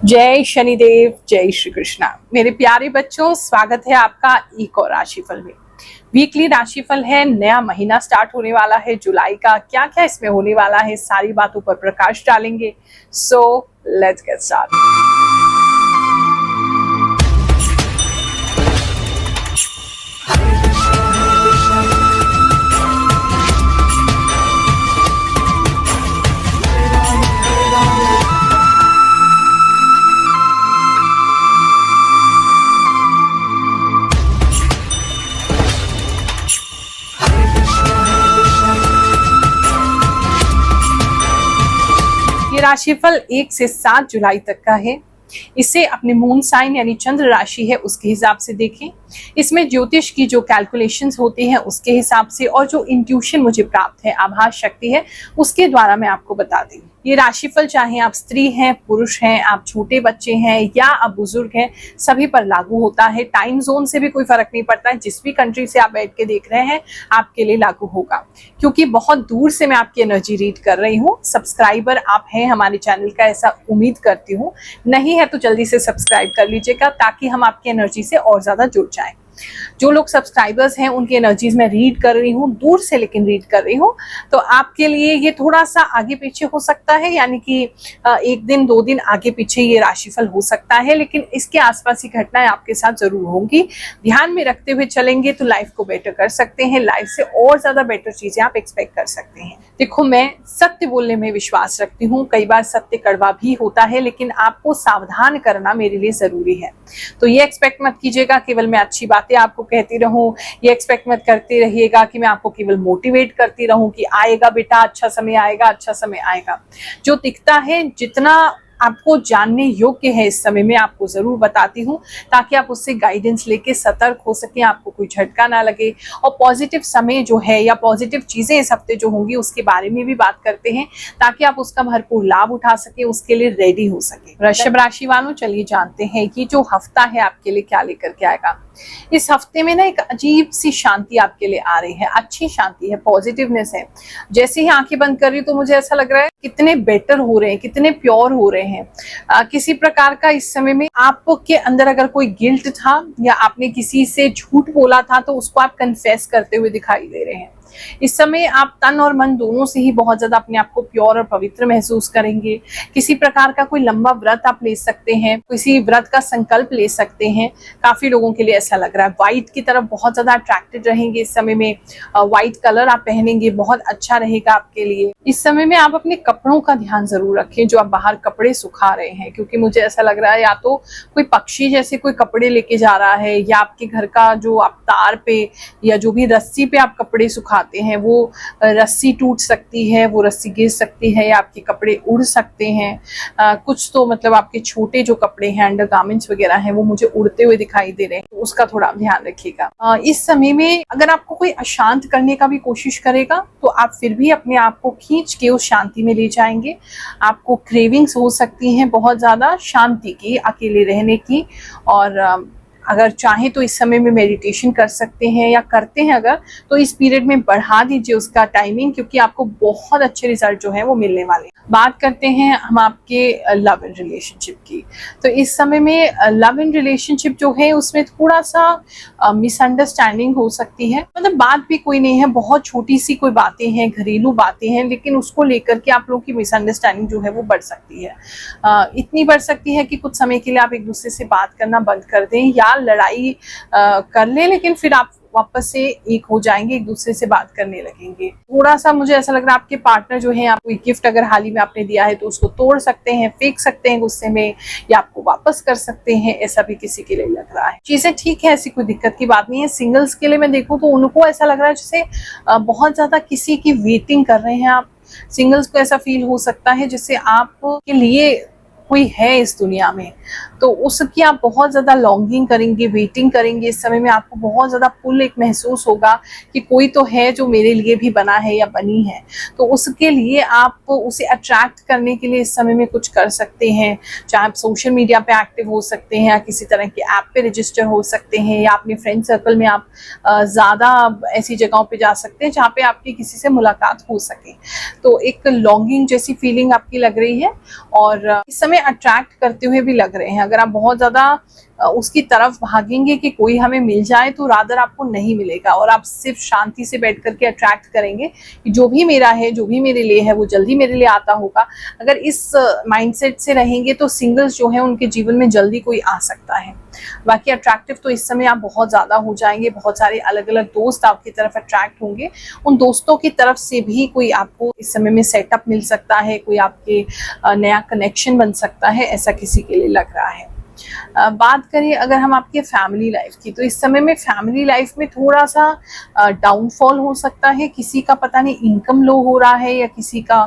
जय शनिदेव, जय श्री कृष्णा। मेरे प्यारे बच्चों, स्वागत है आपका एक और राशिफल में। वीकली राशिफल है, नया महीना स्टार्ट होने वाला है जुलाई का। क्या क्या इसमें होने वाला है, सारी बातों पर प्रकाश डालेंगे। So let's get start. राशिफल 1 से 7 जुलाई तक का है। इसे अपने मून साइन यानी चंद्र राशि है उसके हिसाब से देखें। इसमें ज्योतिष की जो कैलकुलेशंस होती हैं उसके हिसाब से और जो इंट्यूशन मुझे प्राप्त है, आभास शक्ति है, उसके द्वारा मैं आपको बता दी। ये राशिफल चाहे आप स्त्री हैं, पुरुष हैं, आप छोटे बच्चे हैं या आप बुजुर्ग हैं, सभी पर लागू होता है। टाइम जोन से भी कोई फर्क नहीं पड़ता है, जिस भी कंट्री से आप बैठ के देख रहे हैं आपके लिए लागू होगा। क्योंकि बहुत दूर से मैं आपकी एनर्जी रीड कर रही हूँ। सब्सक्राइबर आप हैं हमारे चैनल का, ऐसा उम्मीद करती हूँ। नहीं है तो जल्दी से सब्सक्राइब कर लीजिएगा ताकि हम आपकी एनर्जी से और ज्यादा जुड़ जाएं। जो लोग सब्सक्राइबर्स हैं उनकी एनर्जीज में रीड कर रही हूँ, दूर से लेकिन रीड कर रही हूँ, तो आपके लिए ये थोड़ा सा आगे पीछे हो सकता है, यानी कि 1 दिन 2 दिन आगे पीछे ये राशिफल हो सकता है, लेकिन इसके आसपास की घटनाएं आपके साथ जरूर होंगी। ध्यान में रखते हुए चलेंगे तो लाइफ को बेटर कर सकते हैं। लाइफ से और ज्यादा बेटर चीजें आप एक्सपेक्ट कर सकते हैं। देखो, मैं सत्य बोलने में विश्वास रखती हूँ। कई बार सत्य कड़वा भी होता है, लेकिन आपको सावधान करना मेरे लिए जरूरी है। तो ये एक्सपेक्ट मत कीजिएगा केवल मैं अच्छी बातें आपको कहती रहूं। ये एक्सपेक्ट मत करते रहिएगा कि मैं आपको केवल मोटिवेट करती रहूं कि आएगा बेटा, अच्छा समय आएगा, अच्छा समय आएगा। जो दिखता है, जितना आपको जानने योग्य है इस समय में आपको जरूर बताती हूँ, ताकि आप उससे गाइडेंस लेके सतर्क हो सके, आपको कोई झटका ना लगे। और पॉजिटिव समय जो है या पॉजिटिव चीजें इस हफ्ते जो होंगी उसके बारे में भी बात करते हैं, ताकि आप उसका भरपूर लाभ उठा सके, उसके लिए रेडी हो सके। वृषभ राशि वालों, चलिए जानते हैं कि जो हफ्ता है आपके लिए क्या लेकर के आएगा। इस हफ्ते में ना एक अजीब सी शांति आपके लिए आ रही है, अच्छी शांति है, पॉजिटिवनेस है। जैसे ही आंखें बंद कर रही तो मुझे ऐसा लग रहा है कितने बेटर हो रहे हैं, कितने प्योर हो रहे हैं। किसी प्रकार का इस समय में आपके अंदर अगर कोई गिल्ट था या आपने किसी से झूठ बोला था तो उसको आप कन्फेस करते हुए दिखाई दे रहे हैं। इस समय आप तन और मन दोनों से ही बहुत ज्यादा अपने आप को प्योर और पवित्र महसूस करेंगे। किसी प्रकार का कोई लंबा व्रत आप ले सकते हैं, किसी व्रत का संकल्प ले सकते हैं। काफी लोगों के लिए ऐसा लग रहा है। व्हाइट की तरफ बहुत ज्यादा अट्रैक्टेड रहेंगे इस समय में। व्हाइट कलर आप पहनेंगे, बहुत अच्छा रहेगा आपके लिए। इस समय में आप अपने कपड़ों का ध्यान जरूर रखें, जो आप बाहर कपड़े सुखा रहे हैं, क्योंकि मुझे ऐसा लग रहा है या तो कोई पक्षी जैसे कोई कपड़े लेके जा रहा है, या आपके घर का जो आप तार पे या जो भी रस्सी पे आप कपड़े सुखा हैं वो रस्सी टूट सकती है, वो रस्सी गिर सकती है, या आपके कपड़े उड़ सकते हैं। कुछ तो मतलब आपके छोटे जो कपड़े हैं, अंडर गारमेंट्स वगैरह हैं, वो मुझे उड़ते हुए दिखाई दे रहे हैं, तो उसका थोड़ा ध्यान रखिएगा। इस समय में अगर आपको कोई अशांत करने का भी कोशिश करेगा तो आप फिर भी अपने आप को खींच के उस शांति में ले जाएंगे। आपको क्रेविंग्स हो सकती हैं बहुत ज्यादा शांति की, अकेले रहने की, और अगर चाहें तो इस समय में मेडिटेशन कर सकते हैं या करते हैं अगर, तो इस पीरियड में बढ़ा दीजिए उसका टाइमिंग, क्योंकि आपको बहुत अच्छे रिजल्ट जो है वो मिलने वाले हैं। बात करते हैं हम आपके लव एंड रिलेशनशिप की। तो इस समय में लव एंड रिलेशनशिप जो है उसमें थोड़ा सा मिसअंडरस्टैंडिंग हो सकती है। मतलब बात भी कोई नहीं है, बहुत छोटी सी कोई बातें हैं, घरेलू बातें हैं, लेकिन उसको लेकर के आप लोगों की मिसअंडरस्टैंडिंग जो है वो बढ़ सकती है। इतनी बढ़ सकती है कि कुछ समय के लिए आप एक दूसरे से बात करना बंद कर दें या लड़ाई कर ले, लेकिन फिर आप वापस से एक हो जाएंगे, एक दूसरे से बात करने लगेंगे। थोड़ा सा मुझे ऐसा लग रहा है आपके पार्टनर जो है, आपको गिफ्ट अगर हाल ही में आपने दिया है तो उसको तोड़ सकते हैं, फेंक सकते हैं गुस्से में, या आपको वापस कर सकते हैं। ऐसा भी किसी के लिए लग रहा है। चीजें ठीक है, ऐसी कोई दिक्कत की बात नहीं है। सिंगल्स के लिए मैं देखूं तो उनको ऐसा लग रहा है जैसे बहुत ज्यादा किसी की वेटिंग कर रहे हैं आप। सिंगल्स को ऐसा फील हो सकता है जैसे आपके लिए कोई है इस दुनिया में, तो उसकी आप बहुत ज्यादा लॉन्गिंग करेंगे, वेटिंग करेंगे। इस समय में आपको बहुत ज्यादा पुल एक महसूस होगा कि कोई तो है जो मेरे लिए भी बना है या बनी है, तो उसके लिए आप उसे अट्रैक्ट करने के लिए इस समय में कुछ कर सकते हैं। चाहे आप सोशल मीडिया पे एक्टिव हो सकते हैं, या किसी तरह के ऐप पे रजिस्टर हो सकते हैं, या अपने फ्रेंड सर्कल में आप ज्यादा ऐसी जगहों पे जा सकते हैं जहाँ पे आपकी किसी से मुलाकात हो सके। तो एक लॉन्गिंग जैसी फीलिंग आपकी लग रही है। और इस समय अट्रैक्ट करते हुए भी लग रहे हैं। अगर आप बहुत ज़्यादा उसकी तरफ भागेंगे कि कोई हमें मिल जाए तो रादर आपको नहीं मिलेगा, और आप सिर्फ शांति से बैठ करके अट्रैक्ट करेंगे कि जो भी मेरा है, जो भी मेरे लिए है, वो जल्दी मेरे लिए आता होगा। अगर इस माइंडसेट से रहेंगे तो सिंगल्स जो हैं उनके जीवन में जल्दी कोई आ सकता है। बाकी अट्रैक्टिव तो इस समय आप बहुत ज़्यादा हो जाएंगे, बहुत सारे अलग अलग दोस्त आपकी तरफ अट्रैक्ट होंगे। उन दोस्तों की तरफ से भी कोई आपको इस समय में सेटअप मिल सकता है, कोई आपके नया कनेक्शन बन सकता है, ऐसा किसी के लिए लग रहा है। बात करें अगर हम आपके फैमिली लाइफ की, तो इस समय में फैमिली लाइफ में थोड़ा सा डाउनफॉल हो सकता है। किसी का पता नहीं इनकम लो हो रहा है या किसी का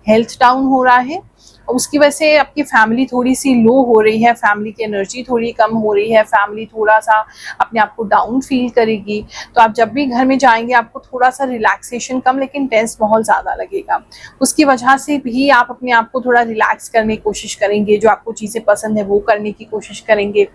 हेल्थ डाउन हो रहा है, उसकी वजह से आपकी फैमिली थोड़ी सी लो हो रही है, फैमिली की एनर्जी थोड़ी कम हो रही है, फैमिली थोड़ा सा अपने आप को डाउन फील करेगी। तो आप जब भी घर में जाएंगे आपको थोड़ा सा रिलैक्सेशन कम लेकिन टेंस बहुत ज़्यादा लगेगा। उसकी वजह से भी आप अपने आप को थोड़ा रिलैक्स करने की कोशिश करेंगे, जो आपको चीज़ें पसंद है वो करने की कोशिश करेंगे।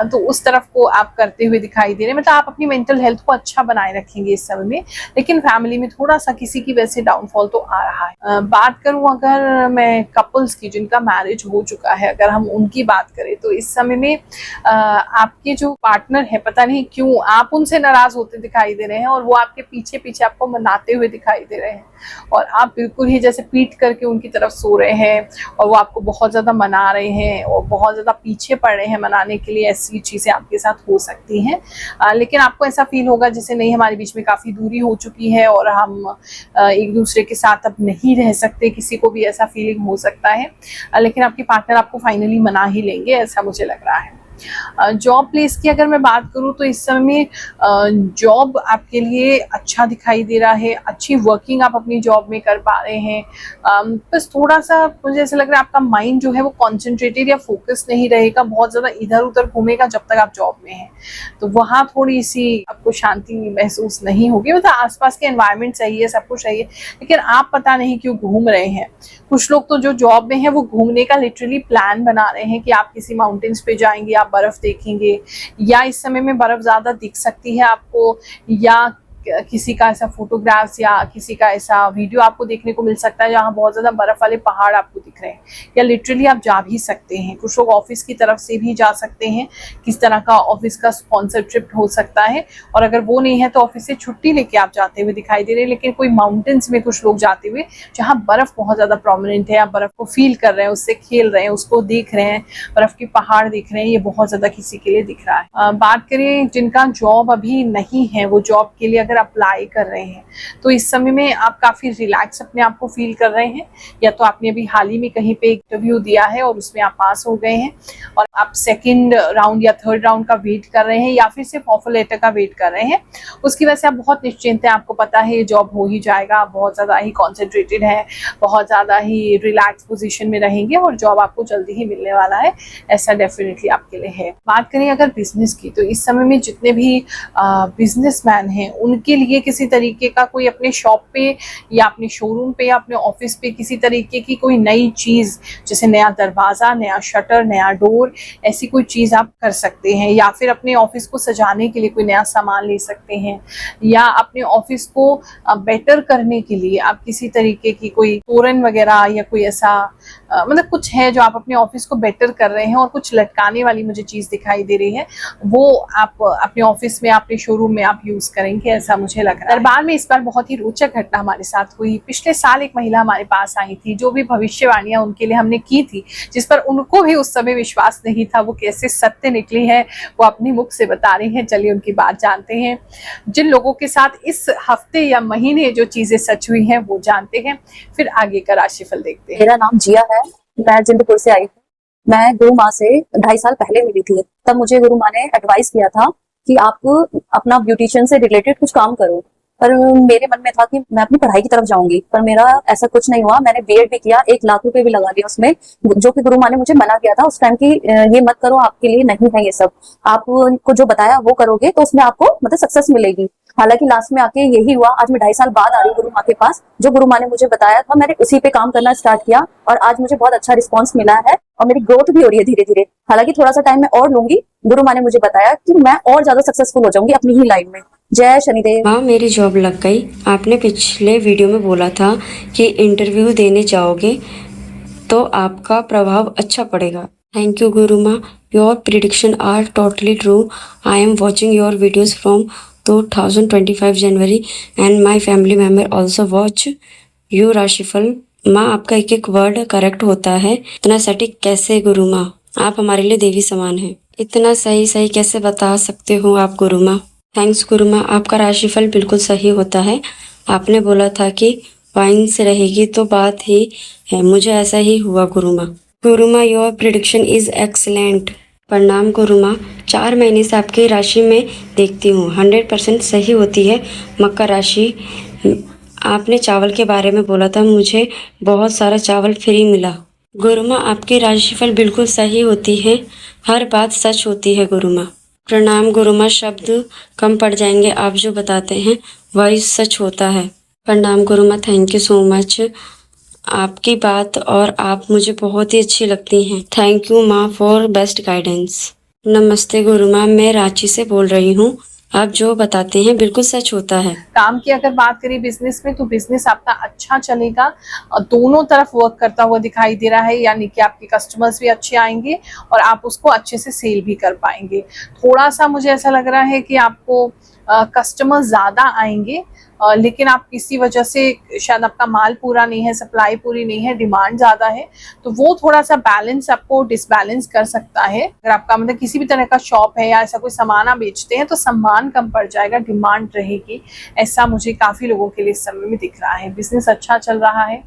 तो उस तरफ को आप करते हुए दिखाई दे रहे हैं। मतलब आप अपनी मेंटल हेल्थ को अच्छा बनाए रखेंगे इस समय में, लेकिन फैमिली में थोड़ा सा किसी की वजह से डाउनफॉल तो आ रहा है। बात करूँ अगर मैं कपल्स की जिनका मैरिज हो चुका है, अगर हम उनकी बात करें तो इस समय में आपके जो पार्टनर है, पता नहीं क्यों आप उनसे नाराज होते दिखाई दे रहे हैं और वो आपके पीछे पीछे आपको मनाते हुए दिखाई दे रहे हैं, और आप बिल्कुल ही जैसे पीट करके उनकी तरफ सो रहे हैं और वो आपको बहुत ज़्यादा मना रहे हैं और बहुत ज़्यादा पीछे पड़ रहे हैं मनाने के लिए। ऐसी चीज़ें आपके साथ हो सकती हैं, लेकिन आपको ऐसा फील होगा जैसे नहीं, हमारे बीच में काफ़ी दूरी हो चुकी है और हम एक दूसरे के साथ अब नहीं रह सकते। किसी को भी ऐसा फीलिंग हो सकता है, लेकिन आपके पार्टनर आपको फाइनली मना ही लेंगे, ऐसा मुझे लग रहा है। जॉब प्लेस की अगर मैं बात करूं तो इस समय में जॉब आपके लिए अच्छा दिखाई दे रहा है, अच्छी वर्किंग आप अपनी जॉब में कर पा रहे हैं। बस थोड़ा सा मुझे ऐसा लग रहा है आपका माइंड जो है वो कॉन्सेंट्रेटेड या फोकस नहीं रहेगा, बहुत ज़्यादा इधर उधर घूमेगा जब तक आप जॉब में हैं, तो वहाँ थोड़ी सी आपको शांति महसूस नहीं होगी। मतलब आसपास के एनवायरनमेंट सही है, सब कुछ सही है, लेकिन आप पता नहीं क्यों घूम रहे हैं। कुछ लोग तो जो जॉब में है वो घूमने का लिटरली प्लान बना रहे हैं कि आप किसी माउंटेन्स पे जाएंगे, आप बर्फ देखेंगे, या इस समय में बर्फ ज्यादा दिख सकती है आपको, या किसी का ऐसा फोटोग्राफ्स या किसी का ऐसा वीडियो आपको देखने को मिल सकता है जहाँ बहुत ज़्यादा बर्फ़ वाले पहाड़ आपको दिख रहे हैं, या लिटरली आप जा भी सकते हैं। कुछ लोग ऑफिस की तरफ से भी जा सकते हैं, किस तरह का ऑफिस का स्पॉन्सर ट्रिप हो सकता है, और अगर वो नहीं है तो ऑफिस से छुट्टी लेके आप जाते हुए दिखाई दे रहे हैं। लेकिन कोई माउंटेन्स में कुछ लोग जाते हुए जहाँ बर्फ़ बहुत ज़्यादा प्रोमिनेंट है, आप बर्फ़ को फील कर रहे हैं, उससे खेल रहे हैं, उसको देख रहे हैं, बर्फ़ के पहाड़ दिख रहे हैं, ये बहुत ज़्यादा किसी के लिए दिख रहा है। बात करें जिनका जॉब अभी नहीं है, वो जॉब के लिए अगर अप्लाई कर रहे हैं तो इस समय में आप काफ़ी रिलैक्स अपने आप को फील कर रहे हैं, या तो आपने अभी हाल ही में कहीं पे इंटरव्यू दिया है और उसमें आप पास हो गए हैं और आप सेकंड राउंड या थर्ड राउंड का वेट कर रहे हैं, या फिर सिर्फ ऑफर लेटर का वेट कर रहे हैं। उसकी वजह से आप बहुत निश्चिंत हैं, आपको पता है ये जॉब हो ही जाएगा, आप बहुत ज़्यादा ही कॉन्सेंट्रेटेड है, बहुत ज़्यादा ही रिलैक्स पोजिशन में रहेंगे और जॉब आपको जल्दी ही मिलने वाला है, ऐसा डेफिनेटली आपके लिए है। बात करें अगर बिजनेस की, तो इस समय में जितने भी बिजनेसमैन हैं उनके लिए किसी तरीके का कोई अपने शॉप पे या अपने शोरूम पे या अपने ऑफिस पे किसी तरीके की कोई नई चीज़, जैसे नया दरवाज़ा, नया शटर, नया डोर, ऐसी कोई चीज़ आप कर सकते हैं, या फिर अपने ऑफिस को सजाने के लिए कोई नया सामान ले सकते हैं, या अपने ऑफिस को बेटर करने के लिए आप किसी तरीके की कोई तोरण वगैरह या कोई ऐसा मतलब कुछ है जो आप अपने ऑफिस को बेटर कर रहे हैं, और कुछ लटकाने वाली मुझे चीज़ दिखाई दे रही है, वो आप अपने ऑफिस में, अपने शोरूम में आप यूज़ करेंगे, ऐसा मुझे लग रहा है। दरबार में इस बार बहुत ही रोचक घटना हमारे साथ हुई। पिछले साल एक महिला हमारे पास आई थी, जो भी भविष्यवाणियां उनके लिए हमने की थी, जिस पर उनको भी उस समय विश्वास नहीं था, वो कैसे सत्य निकली है वो अपने मुख से बता रही हैं। चलिए उनकी बात जानते हैं। जिन लोगों के साथ इस हफ्ते या महीने जो चीजें सच हुई हैं वो जानते हैं, फिर आगे का राशिफल देखते हैं। मेरा नाम जिया है, मैं जिंदपुर से आई हूँ। मैं गुरु माँ से 2.5 साल पहले मिली थी। तब मुझे गुरु माँ ने एडवाइस किया था कि आप अपना ब्यूटिशियन से रिलेटेड कुछ काम करो, पर मेरे मन में था कि मैं अपनी पढ़ाई की तरफ जाऊंगी, पर मेरा ऐसा कुछ नहीं हुआ। मैंने बीएड भी किया, 1 लाख रुपए भी लगा दिया उसमें, जो कि गुरु माँ ने मुझे मना किया था उस टाइम की ये मत करो, आपके लिए नहीं है ये सब, आपको जो बताया वो करोगे तो उसमें आपको मतलब सक्सेस मिलेगी। हालांकि लास्ट में आके यही हुआ। आज मैं 2.5 साल बाद आ रही हूँ गुरु माँ के पास। जो गुरु माँ ने मुझे बताया था मैंने उसी पे काम करना स्टार्ट किया, और आज मुझे बहुत अच्छा रिस्पॉन्स मिला है और मेरी ग्रोथ भी हो रही है धीरे धीरे। हालांकि थोड़ा सा टाइम मैं और लूंगी। गुरु माँ ने मुझे बताया कि मैं और ज्यादा सक्सेसफुल हो जाऊंगी अपनी ही लाइन में। जय शनिदेव। हाँ, मेरी जॉब लग गई। आपने पिछले वीडियो में बोला था कि इंटरव्यू देने जाओगे, तो आपका प्रभाव अच्छा पड़ेगा। Thank you Guru Maa, your prediction are totally true. I am watching your videos from 2025 January and my family member also watch you rashifal. माँ, आपका एक एक वर्ड करेक्ट होता है, इतना सटीक कैसे गुरु माँ? आप हमारे लिए देवी समान हैं। इतना सही सही कैसे बता सकते हो आप गुरु माँ? थैंक्स गुरु माँ, आपका राशिफल बिल्कुल सही होता है। आपने बोला था कि वाइन से रहेगी तो बात ही है, मुझे ऐसा ही हुआ गुरु माँ। गुरु Maa, your prediction is excellent. प्रणाम गुरु माँ, 4 महीने से आपकी राशि में देखती हूँ 100% सही होती है। मकर राशि, आपने चावल के बारे में बोला था, मुझे बहुत सारा चावल फ्री मिला। गुरु माँ, आपकी राशिफल बिल्कुल सही होती है, हर बात सच होती है गुरु माँ। प्रणाम गुरु माँ, शब्द कम पड़ जाएंगे, आप जो बताते हैं वही सच होता है। प्रणाम गुरु माँ, थैंक यू सो मच। आपकी बात और आप मुझे बहुत ही अच्छी लगती हैं। थैंक यू माँ फॉर बेस्ट गाइडेंस। नमस्ते गुरु माँ, मैं रांची से बोल रही हूँ, आप जो बताते हैं बिल्कुल सच होता है। काम की अगर बात करें बिजनेस में, तो बिजनेस आपका अच्छा चलेगा, दोनों तरफ वर्क करता हुआ दिखाई दे रहा है, यानी कि आपके कस्टमर्स भी अच्छे आएंगे और आप उसको अच्छे से सेल भी कर पाएंगे। थोड़ा सा मुझे ऐसा लग रहा है कि आपको कस्टमर ज्यादा आएंगे, लेकिन आप किसी वजह से शायद आपका माल पूरा नहीं है, सप्लाई पूरी नहीं है, डिमांड ज्यादा है, तो वो थोड़ा सा बैलेंस आपको डिसबैलेंस कर सकता है। अगर आपका मतलब किसी भी तरह का शॉप है या ऐसा कोई सामान आप बेचते हैं तो सम्मान कम पड़ जाएगा, डिमांड रहेगी, ऐसा मुझे काफी लोगों के लिए इस समय में दिख रहा है। बिजनेस अच्छा चल रहा है।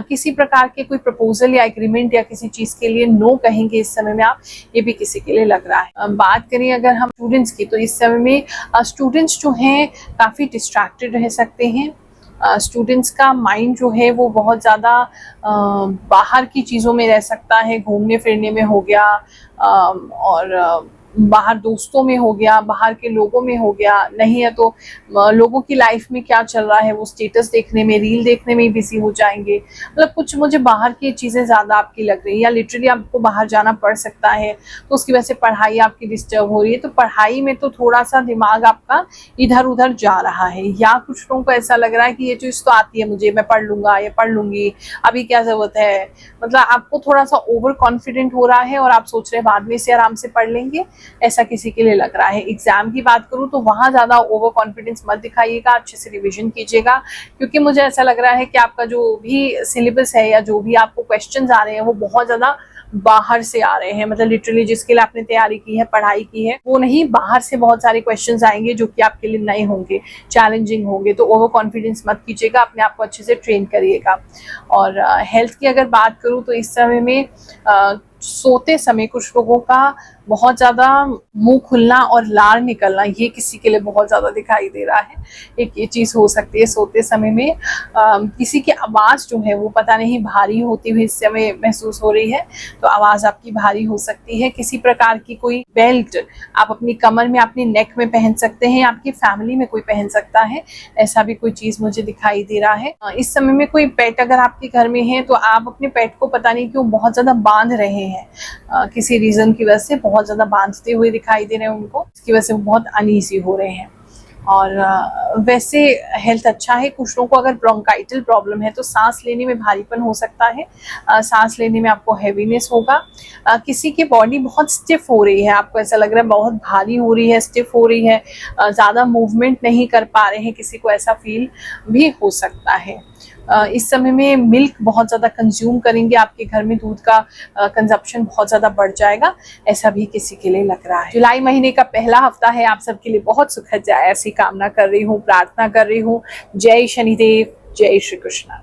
किसी प्रकार के कोई प्रपोजल या एग्रीमेंट या किसी चीज के लिए नो कहेंगे इस समय में आप, ये भी किसी के लिए लग रहा है। बात करें अगर हम स्टूडेंट्स की, तो इस समय में स्टूडेंट्स जो हैं काफी डिस्ट्रैक्टेड रह सकते हैं। स्टूडेंट्स का माइंड जो है वो बहुत ज़्यादा बाहर की चीज़ों में रह सकता है, घूमने फिरने में हो गया, और बाहर दोस्तों में हो गया, बाहर के लोगों में हो गया, नहीं है तो लोगों की लाइफ में क्या चल रहा है वो स्टेटस देखने में, रील देखने में ही बिजी हो जाएंगे। मतलब कुछ मुझे बाहर की चीज़ें ज़्यादा आपकी लग रही है, या लिटरली आपको बाहर जाना पड़ सकता है, तो उसकी वजह से पढ़ाई आपकी डिस्टर्ब हो रही है। तो पढ़ाई में तो थोड़ा सा दिमाग आपका इधर उधर जा रहा है, या कुछ लोगों को ऐसा लग रहा है कि ये चीज़ तो आती है मुझे, मैं पढ़ लूंगा या पढ़ लूंगी, अभी क्या ज़रूरत है। मतलब आपको थोड़ा सा ओवर कॉन्फिडेंट हो रहा है और आप सोच रहे हैं बाद में से आराम से पढ़ लेंगे, ऐसा किसी के लिए लग रहा है। एग्जाम की बात करूं तो वहां ज्यादा ओवर कॉन्फिडेंस मत दिखाइएगा, अच्छे से रिवीजन कीजिएगा, क्योंकि मुझे ऐसा लग रहा है कि आपका जो भी सिलेबस है या जो भी आपको क्वेश्चंस आ रहे हैं वो बहुत ज्यादा बाहर से आ रहे हैं। मतलब लिटरली जिसके लिए आपने तैयारी की है, पढ़ाई की है, वो नहीं, बाहर से बहुत सारे क्वेश्चंस आएंगे जो कि आपके लिए नए होंगे, चैलेंजिंग होंगे। तो ओवर कॉन्फिडेंस मत कीजिएगा, अपने आप को अच्छे से ट्रेन करिएगा। और हेल्थ की अगर बात करूं तो इस समय में सोते समय कुछ लोगों का बहुत ज़्यादा मुंह खुलना और लार निकलना, ये किसी के लिए बहुत ज़्यादा दिखाई दे रहा है। एक ये चीज़ हो सकती है सोते समय में। किसी की आवाज़ जो है वो पता नहीं भारी होती हुई इस समय महसूस हो रही है, तो आवाज़ आपकी भारी हो सकती है। किसी प्रकार की कोई बेल्ट आप अपनी कमर में, अपनी नेक में पहन सकते हैं, आपकी फैमिली में कोई पहन सकता है, ऐसा भी कोई चीज़ मुझे दिखाई दे रहा है। इस समय में कोई पेट अगर आपके घर में है तो आप अपने पेट को पता नहीं क्यों बहुत ज़्यादा बांध रहे हैं, किसी रीज़न की वजह से बहुत ज़्यादा बांधते हुए दिखाई दे रहे हैं उनको, इसकी वजह से वो बहुत अनईजी हो रहे हैं। और वैसे हेल्थ अच्छा है। कुछ लोगों को अगर ब्रोंकाइटल प्रॉब्लम है तो सांस लेने में भारीपन हो सकता है, सांस लेने में आपको हैवीनेस होगा। किसी की बॉडी बहुत स्टिफ हो रही है, आपको ऐसा लग रहा है बहुत भारी हो रही है, स्टिफ हो रही है, ज़्यादा मूवमेंट नहीं कर पा रहे हैं, किसी को ऐसा फील भी हो सकता है। इस समय में मिल्क बहुत ज़्यादा कंज्यूम करेंगे, आपके घर में दूध का कंजप्शन बहुत ज़्यादा बढ़ जाएगा, ऐसा भी किसी के लिए लग रहा है। जुलाई महीने का पहला हफ्ता है, आप सबके लिए बहुत सुखद जाए ऐसी कामना कर रही हूँ, प्रार्थना कर रही हूँ। जय शनिदेव, जय श्री कृष्ण।